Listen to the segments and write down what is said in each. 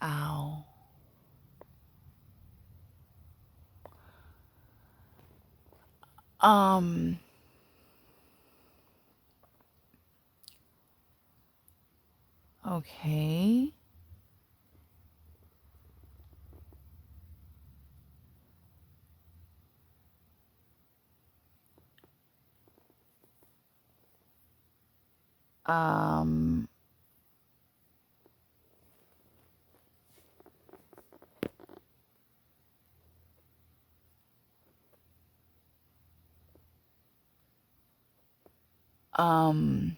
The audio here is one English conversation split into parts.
Ow. Um, okay. Um, um,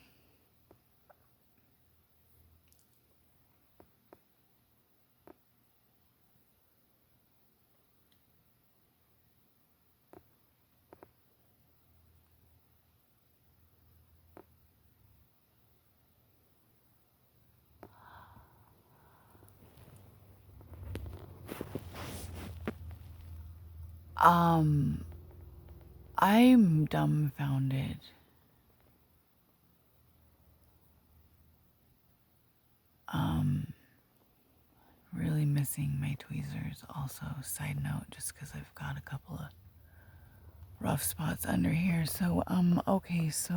um, I'm dumbfounded. Um, really missing my tweezers also. Side note, just because I've got a couple of rough spots under here. So, okay, so,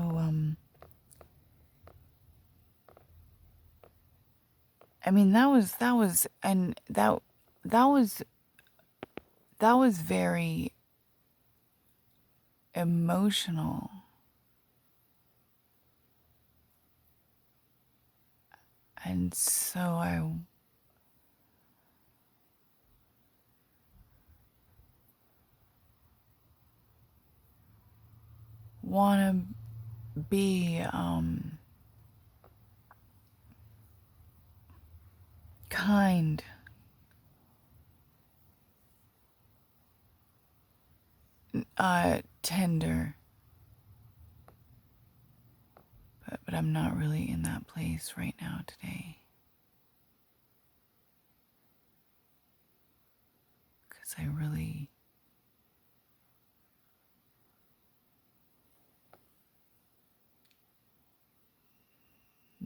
I mean, that was, that was very emotional. And so I want to be, kind, tender, but I'm not really in that place right now today. Because I really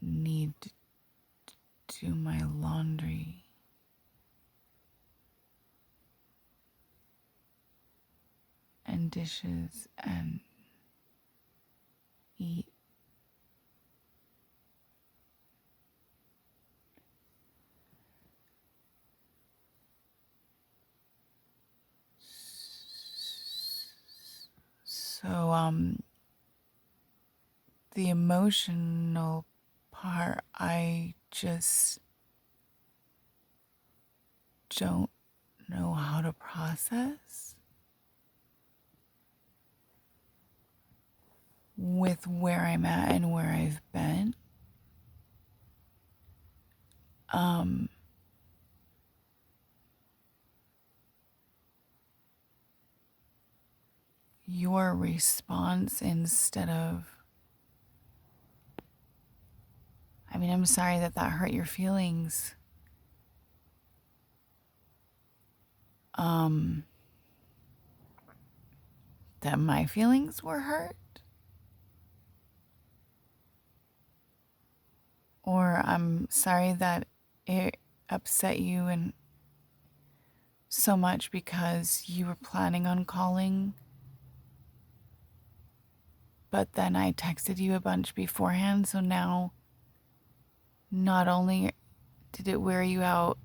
need to do my laundry and dishes and eat. So, the emotional part, I just don't know how to process with where I'm at and where I've been. Um, your response instead of, I mean, I'm sorry that that hurt your feelings. That my feelings were hurt, or I'm sorry that it upset you and so much because you were planning on calling, but then I texted you a bunch beforehand, so now not only did it wear you out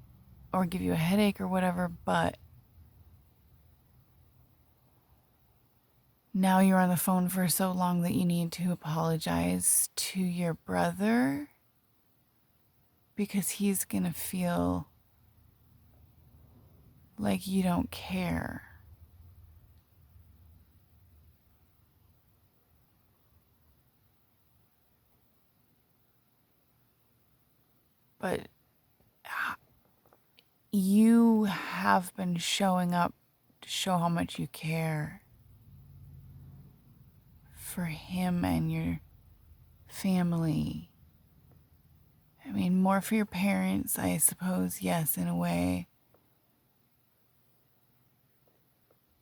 or give you a headache or whatever, but now you're on the phone for so long that you need to apologize to your brother because he's gonna feel like you don't care. But you have been showing up to show how much you care for him and your family. I mean, more for your parents, I suppose, yes, in a way.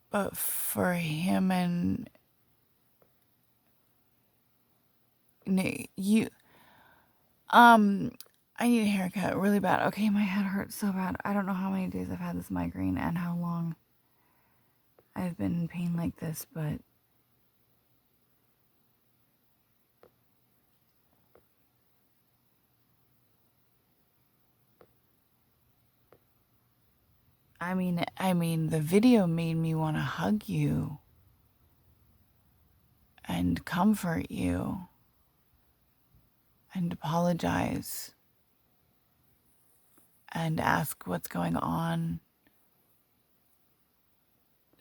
But for him and you, I need a haircut really bad. Okay, my head hurts so bad. I don't know how many days I've had this migraine and how long I've been in pain like this, but I mean, the video made me want to hug you and comfort you and apologize and ask what's going on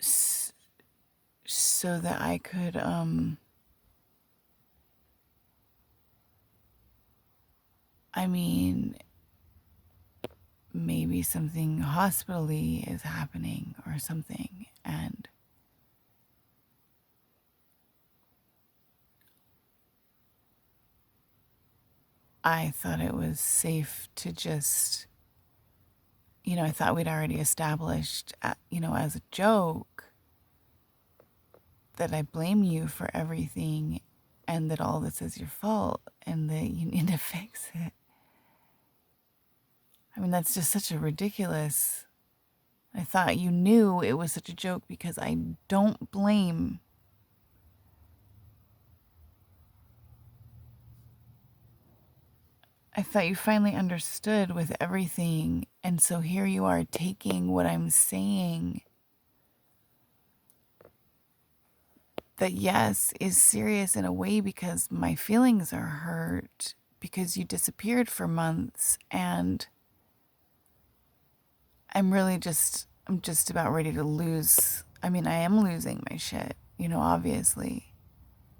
so that I could, I mean, maybe something hospitally is happening or something, and I thought it was safe to just, I thought we'd already established, as a joke that I blame you for everything and that all this is your fault and that you need to fix it. I mean, that's just such a ridiculous. I thought you knew it was such a joke because I don't blame. I thought you finally understood with everything. And so here you are taking what I'm saying that, yes, is serious in a way because my feelings are hurt because you disappeared for months and I'm just about ready to lose. I mean, I am losing my shit, obviously.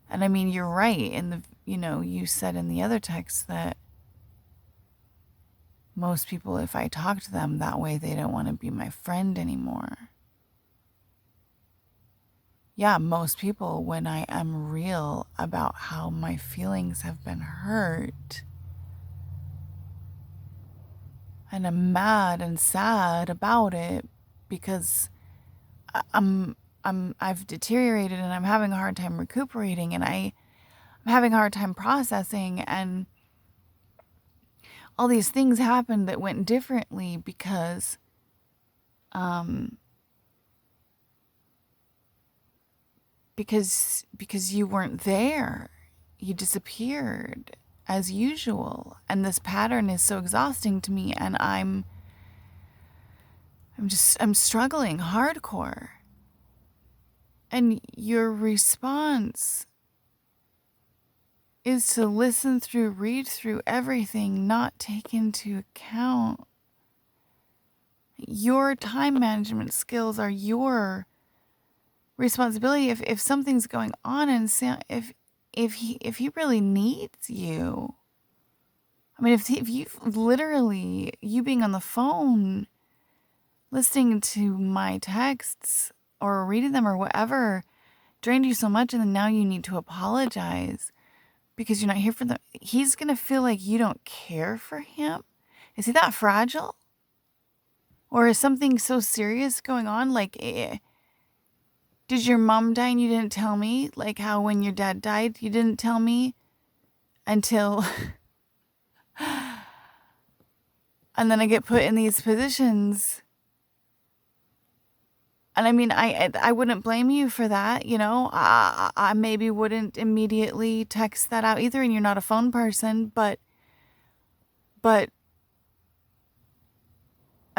And I mean, you're right. And you said in the other text that most people, if I talk to them that way, they don't want to be my friend anymore. Yeah, most people, when I am real about how my feelings have been hurt, and I'm mad and sad about it because I've deteriorated and I'm having a hard time recuperating and I'm having a hard time processing, and all these things happened that went differently because you weren't there. You disappeared as usual, and this pattern is so exhausting to me, and I'm struggling hardcore. And your response is to listen through, read through everything, not take into account. Your time management skills are your responsibility. If something's going on and if he really needs you, I mean, if you literally, you being on the phone, listening to my texts or reading them or whatever drained you so much, and then now you need to apologize because you're not here for them, he's going to feel like you don't care for him. Is he that fragile? Or is something so serious going on? Like, did your mom die and you didn't tell me? Like how when your dad died, you didn't tell me until... And then I get put in these positions. And I mean, I wouldn't blame you for that, I maybe wouldn't immediately text that out either, and you're not a phone person, but I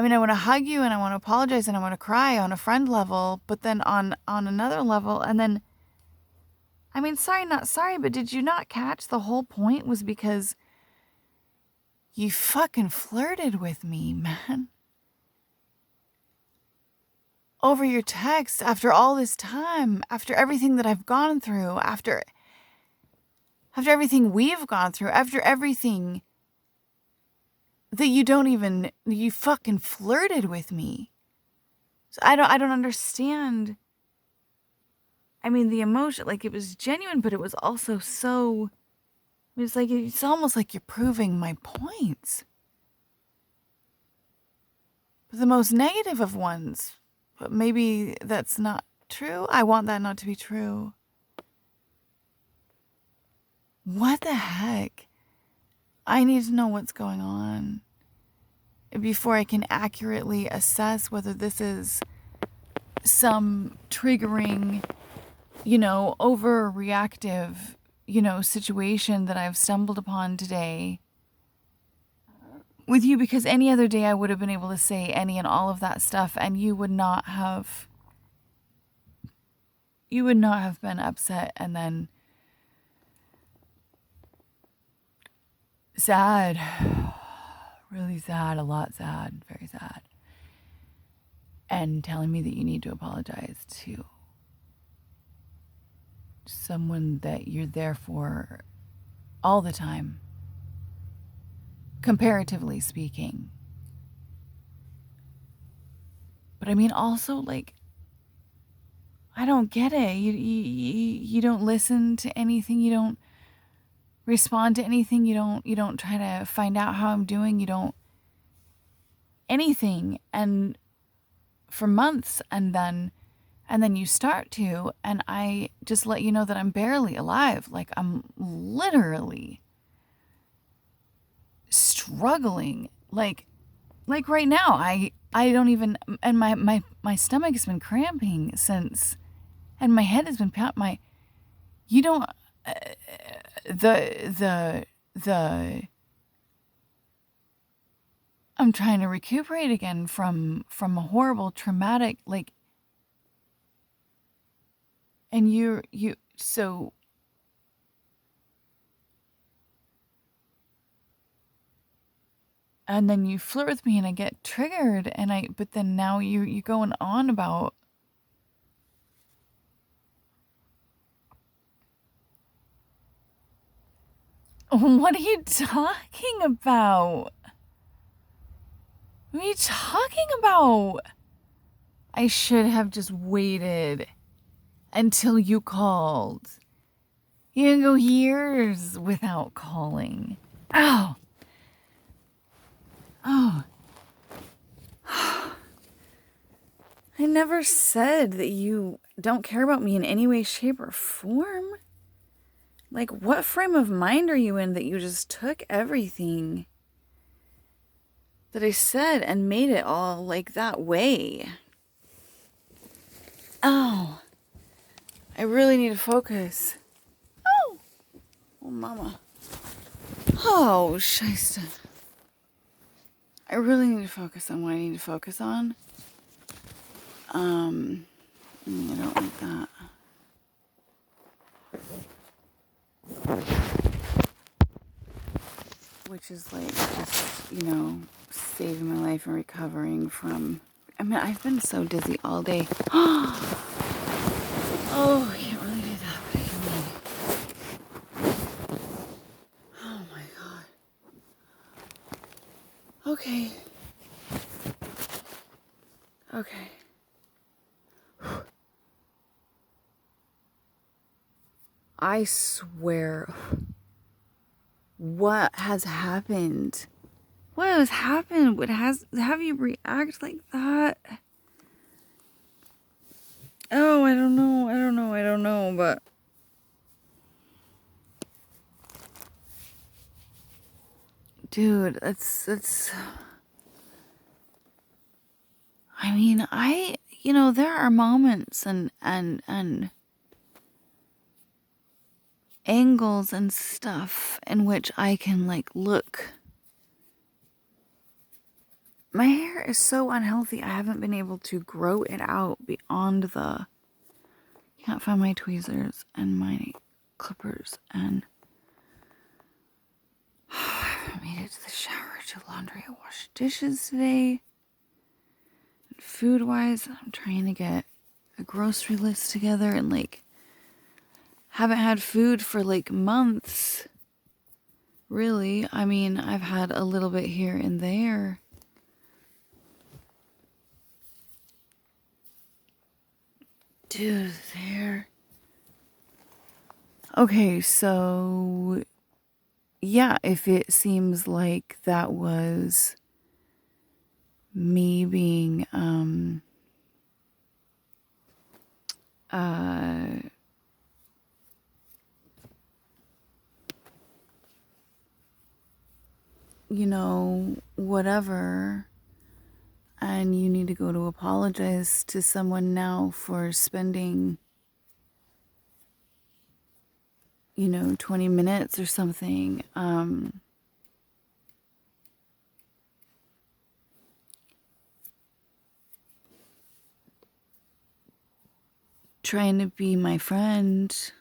mean, I want to hug you and I want to apologize and I want to cry on a friend level, but then on another level, and then, I mean, sorry, not sorry, but did you not catch the whole point was because you fucking flirted with me, man? Over your text after all this time, after everything that I've gone through, after everything we've gone through, after everything that you fucking flirted with me. So I don't understand. I mean, the emotion, like, it was genuine, but it was also so, it's almost like you're proving my points. But the most negative of ones, but maybe that's not true. I want that not to be true. What the heck? I need to know what's going on before I can accurately assess whether this is some triggering, overreactive, situation that I've stumbled upon today with you, because any other day I would have been able to say any and all of that stuff and you would not have been upset and then sad. Really sad, a lot sad, very sad. And telling me that you need to apologize to someone that you're there for all the time, comparatively speaking. But I mean, also, like, I don't get it. You don't listen to anything. You don't respond to anything. You don't try to find out how I'm doing. You don't anything. And for months, and then you start to, and I just let you know that I'm barely alive. Like, I'm literally struggling. Like right now, I don't even, and my stomach has been cramping since, and my head has been you don't, the I'm trying to recuperate again from a horrible traumatic, like, and so and then you flirt with me and I get triggered, but then now you're going on about, what are you talking about? What are you talking about? I should have just waited until you called. You can go years without calling. Ow. Oh. I never said that you don't care about me in any way, shape, or form. Like, what frame of mind are you in that you just took everything that I said and made it all like that way? Oh. I really need to focus. Oh. Oh, mama. Oh, scheisse. I really need to focus on what I need to focus on. I don't like that. Which is like just, saving my life and recovering from, I've been so dizzy all day. Oh, I can't really do that, but I can read. Oh my God. Okay. Okay. I swear. What has happened? What has happened? Have you react like that? Oh, I don't know, but dude, that's there are moments and angles and stuff in which I can, like, look. My hair is so unhealthy. I haven't been able to grow it out beyond the, can't find my tweezers and my clippers, and I haven't made it to the shower, to laundry. I washed dishes today. And food-wise, I'm trying to get a grocery list together, and, like, haven't had food for, like, months. Really. I've had a little bit here and there. Dude, there. Okay, so yeah, if it seems like that was me being whatever, and you need to go to apologize to someone now for spending, 20 minutes or something, trying to be my friend.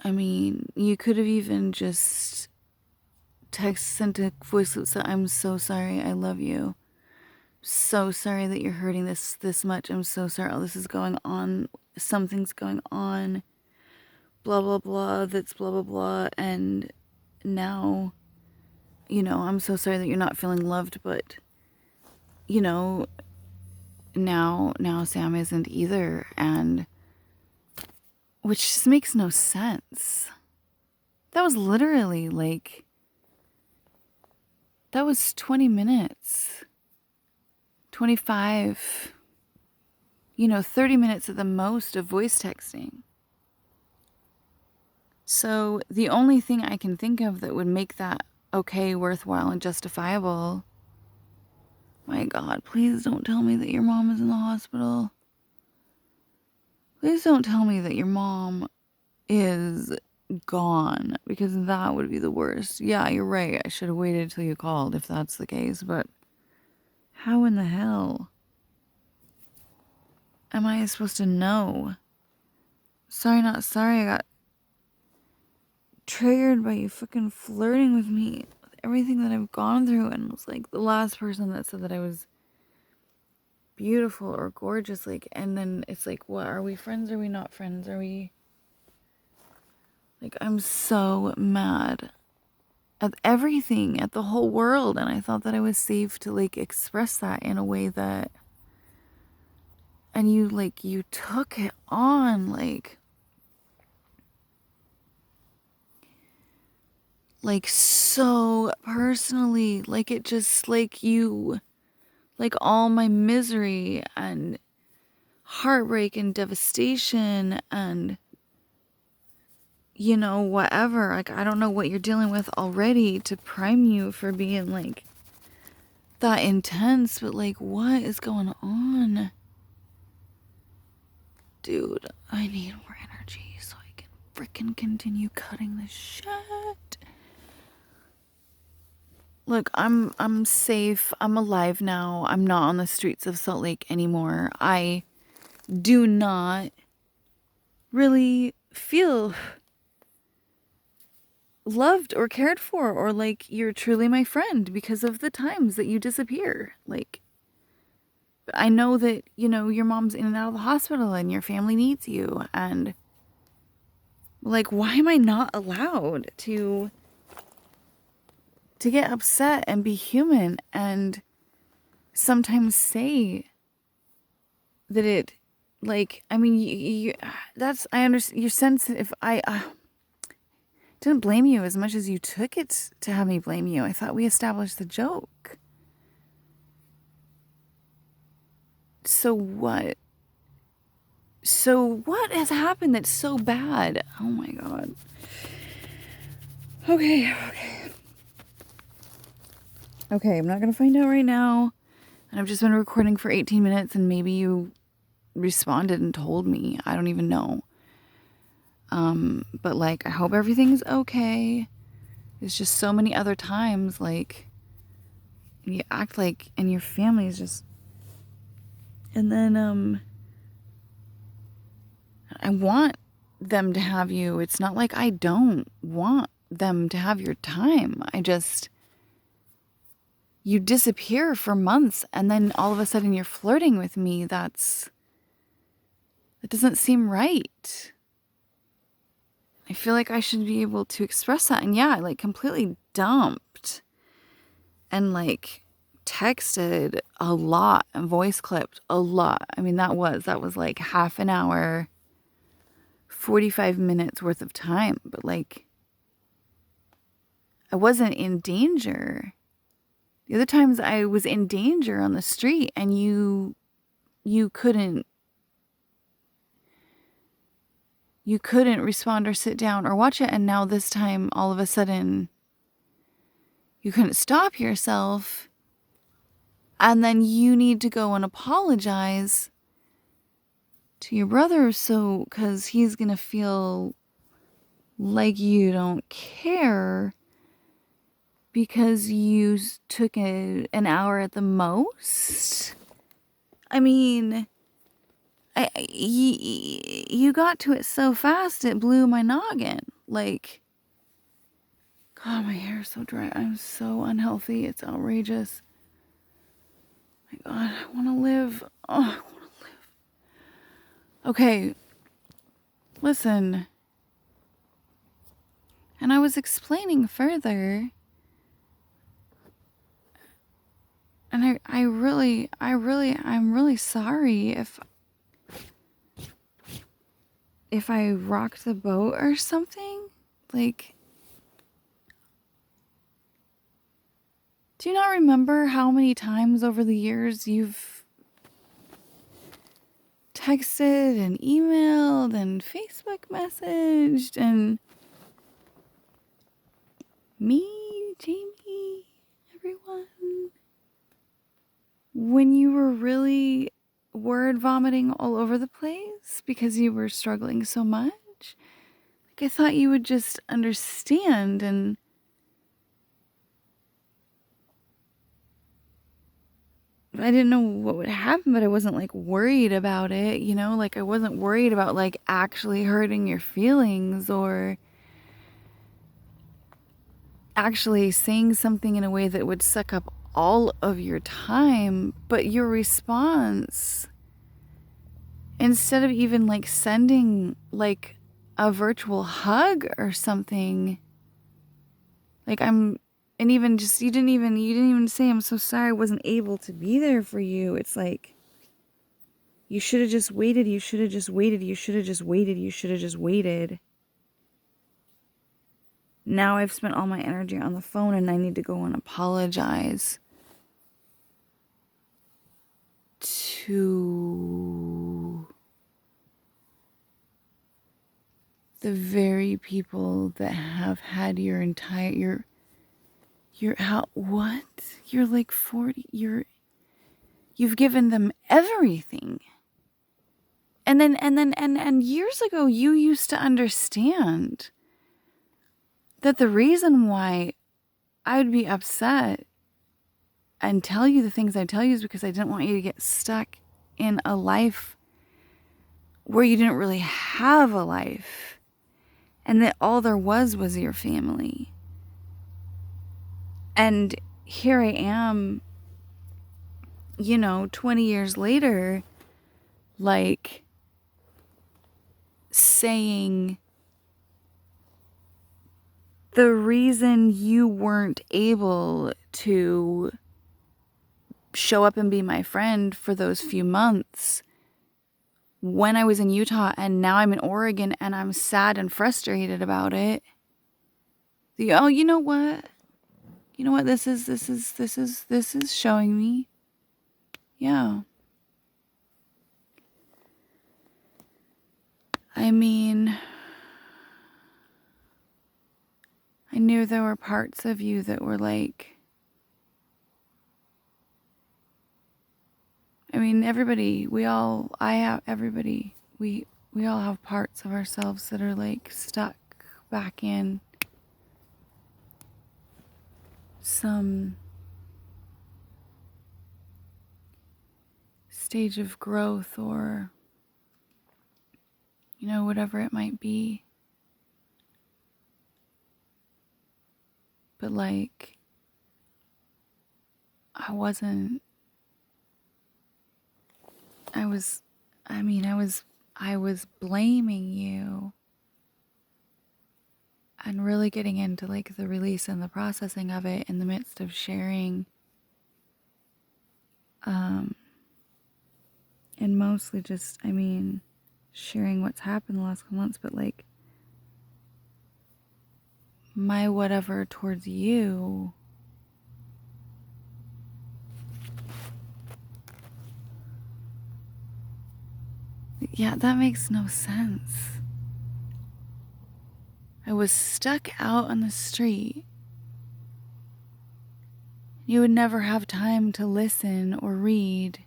I mean, you could have even just sent a voice that said, "I'm so sorry, I love you. So sorry that you're hurting this much. I'm so sorry all this is going on. Something's going on. Blah, blah, blah, that's blah, blah, blah. And now, I'm so sorry that you're not feeling loved, but, now Sam isn't either." And which just makes no sense. That was literally that was 20 minutes, 25, 30 minutes at the most of voice texting. So the only thing I can think of that would make that okay, worthwhile, and justifiable. My God, please don't tell me that your mom is in the hospital. Please don't tell me that your mom is gone, because that would be the worst. Yeah, you're right. I should have waited till you called if that's the case, but how in the hell am I supposed to know? Sorry, not sorry. I got triggered by you fucking flirting with me, with everything that I've gone through, and was like the last person that said that I was beautiful or gorgeous, and then it's like, what, are we friends? Are we not friends? Are we, I'm so mad at everything, at the whole world, and I thought that I was safe to express that in a way that, and you took it on so personally, it just all my misery and heartbreak and devastation and whatever, I don't know what you're dealing with already to prime you for being that intense, but what is going on? Dude, I need more energy so I can freaking continue cutting this shit. Look, I'm safe. I'm alive now. I'm not on the streets of Salt Lake anymore. I do not really feel loved or cared for, or you're truly my friend because of the times that you disappear. I know that, your mom's in and out of the hospital and your family needs you, and why am I not allowed to get upset and be human and sometimes say that it, I mean, that's, I understand you're sensitive. I didn't blame you as much as you took it to have me blame you. I thought we established the joke. So what? So what has happened that's so bad? Oh my God. Okay, I'm not going to find out right now. And I've just been recording for 18 minutes, and maybe you responded and told me. I don't even know. But I hope everything's okay. There's just so many other times, you act and your family is just, and then, I want them to have you. It's not like I don't want them to have your time. You disappear for months, and then all of a sudden you're flirting with me. That doesn't seem right. I feel like I should be able to express that. And yeah, I completely dumped and texted a lot and voice clipped a lot. I mean, that was half an hour, 45 minutes worth of time. But I wasn't in danger. The other times I was in danger on the street, and you couldn't you couldn't respond or sit down or watch it. And now this time, all of a sudden, you couldn't stop yourself. And then you need to go and apologize to your brother. So, because he's going to feel like you don't care because you took an hour at the most. I mean, you got to it so fast, it blew my noggin. Like, God, my hair is so dry. I'm so unhealthy. It's outrageous. My God, I want to live. Oh, I want to live. Okay, listen. And I was explaining further. And I'm really sorry if I rocked the boat or something. Like, do you not remember how many times over the years you've texted and emailed and Facebook messaged and me, Jamie, everyone, when you were really word vomiting all over the place because you were struggling so much? Like, I thought you would just understand. And I didn't know what would happen, but I wasn't like worried about it, you know? Like, I wasn't worried about like actually hurting your feelings or actually saying something in a way that would suck up all of your time. But your response, instead of even like sending like a virtual hug or something, like and even just, you didn't even say, I'm so sorry I wasn't able to be there for you. It's like, you should have just waited. You should have just waited. You should have just waited. You should have just waited. Now I've spent all my energy on the phone and I need to go and apologize to the very people that have had your entire, what? You're like 40, you've given them everything. And years ago, you used to understand that the reason why I would be upset and tell you the things I tell you is because I didn't want you to get stuck in a life where you didn't really have a life and that all there was your family. And here I am, 20 years later, like saying the reason you weren't able to show up and be my friend for those few months when I was in Utah and now I'm in Oregon and I'm sad and frustrated about it. Oh, you know what? This is showing me. Yeah. I mean, I knew there were parts of you that were like, I mean, everybody, we all have parts of ourselves that are like stuck back in some stage of growth or, whatever it might be. But like, I was blaming you and really getting into like the release and the processing of it in the midst of sharing. And mostly just, sharing what's happened the last couple months, but like my whatever towards you yeah, that makes no sense. I was stuck out on the street. You would never have time to listen or read.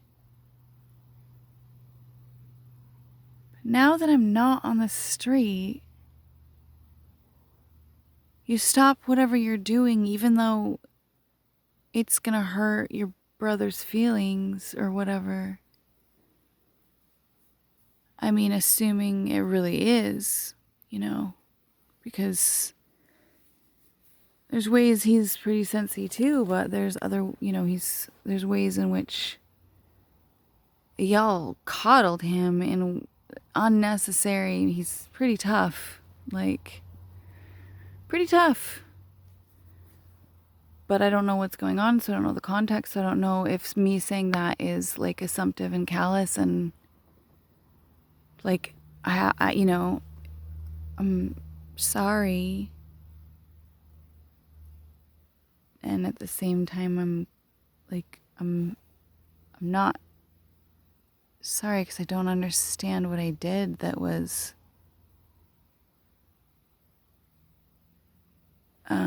But now that I'm not on the street, you stop whatever you're doing, even though it's gonna hurt your brother's feelings or whatever. I mean, assuming it really is, because there's ways he's pretty sensy too, but there's other, there's ways in which y'all coddled him in unnecessary. He's pretty tough, pretty tough. But I don't know what's going on, so I don't know the context. So I don't know if me saying that is assumptive and callous and I'm sorry. And at the same time, I'm not sorry because I don't understand what I did that was, but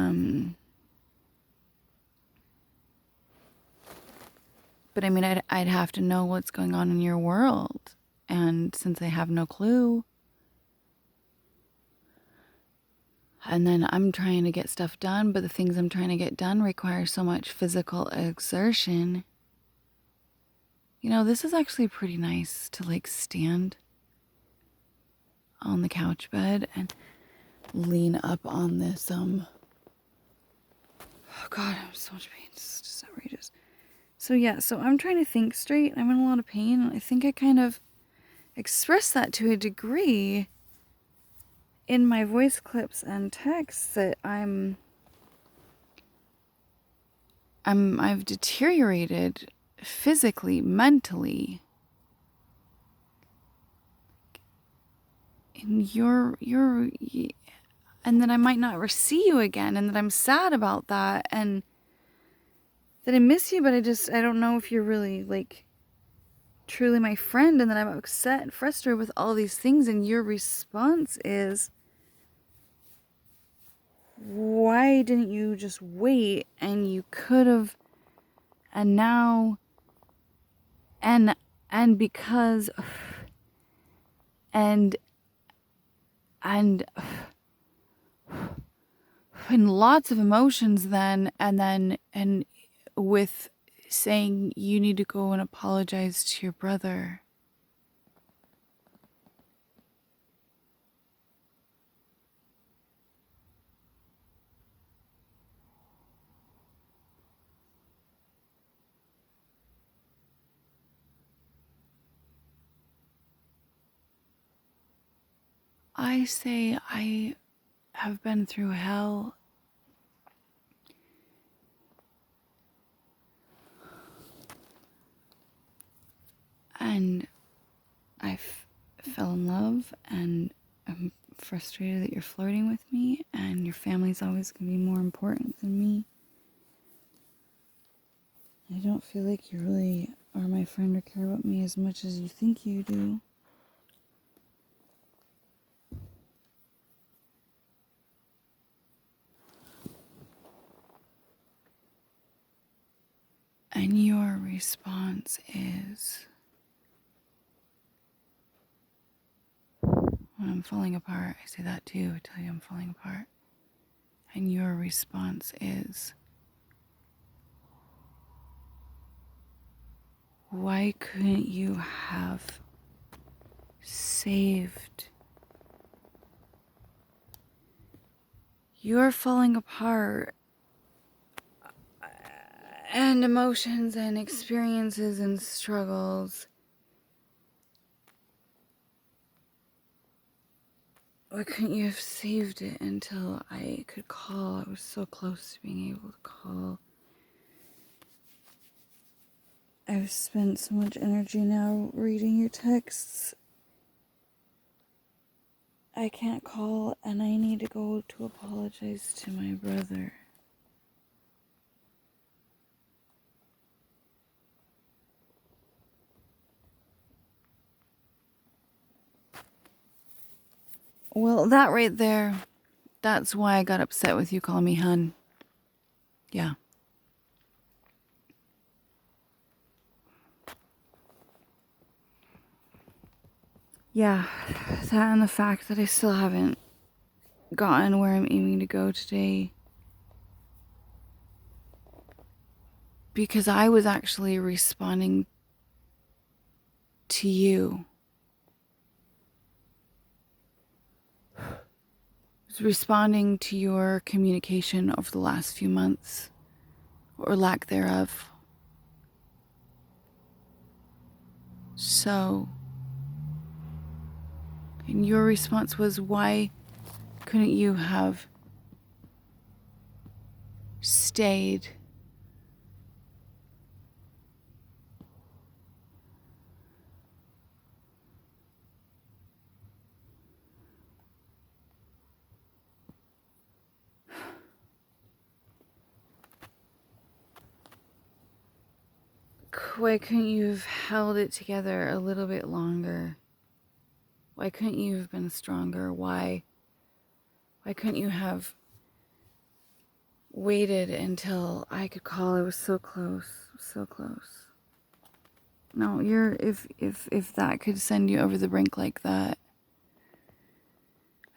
I mean, I'd have to know what's going on in your world. And since I have no clue, and then I'm trying to get stuff done, but the things I'm trying to get done require so much physical exertion. This is actually pretty nice to stand on the couch bed and lean up on this, oh God, I'm so much pain. It's just outrageous. So yeah, so I'm trying to think straight. I'm in a lot of pain, and I think I kind of expressed that to a degree in my voice clips and texts that I've deteriorated physically, mentally. And and that I might not ever see you again, and that I'm sad about that, and that I miss you, but I don't know if you're really truly my friend, and that I'm upset and frustrated with all these things, and your response is, why didn't you just wait? And you could have, and now, and because, and lots of emotions then, and with saying you need to go and apologize to your brother. I say I have been through hell, and I fell in love, and I'm frustrated that you're flirting with me, and your family's always going to be more important than me. I don't feel like you really are my friend or care about me as much as you think you do. And your response is, when I'm falling apart, I say that too. I tell you I'm falling apart. And your response is, why couldn't you have saved? You're falling apart, and emotions and experiences and struggles. Why couldn't you have saved it until I could call? I was so close to being able to call. I've spent so much energy now reading your texts. I can't call, and I need to go to apologize to my brother. Well, that right there, That's why I got upset with you calling me hun. Yeah. Yeah, that and the fact that I still haven't gotten where I'm aiming to go today. Because I was actually responding to you. I was responding to your communication over the last few months, or lack thereof. So, and your response was, why couldn't you have stayed? Why couldn't you have held it together a little bit longer? Why couldn't you have been stronger? Why couldn't you have waited until I could call? I was so close, so close. No, if that could send you over the brink like that.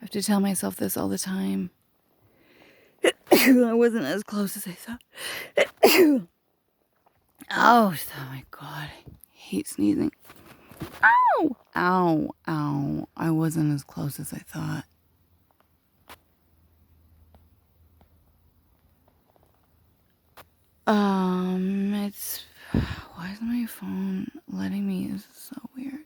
I have to tell myself this all the time. I wasn't as close as I thought. Oh my god. I hate sneezing. Ow! Ow, ow. I wasn't as close as I thought. It's... Why is my phone letting me? This is so weird.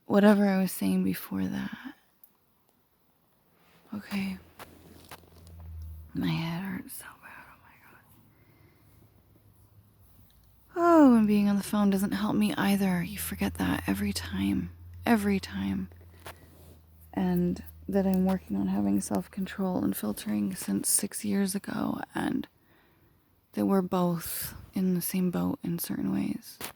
Whatever I was saying before that. Okay. My head hurts so bad. Oh my god. Oh, and being on the phone doesn't help me either. You forget that every time. Every time. And that I'm working on having self-control and filtering since 6 years ago, and that we're both in the same boat in certain ways.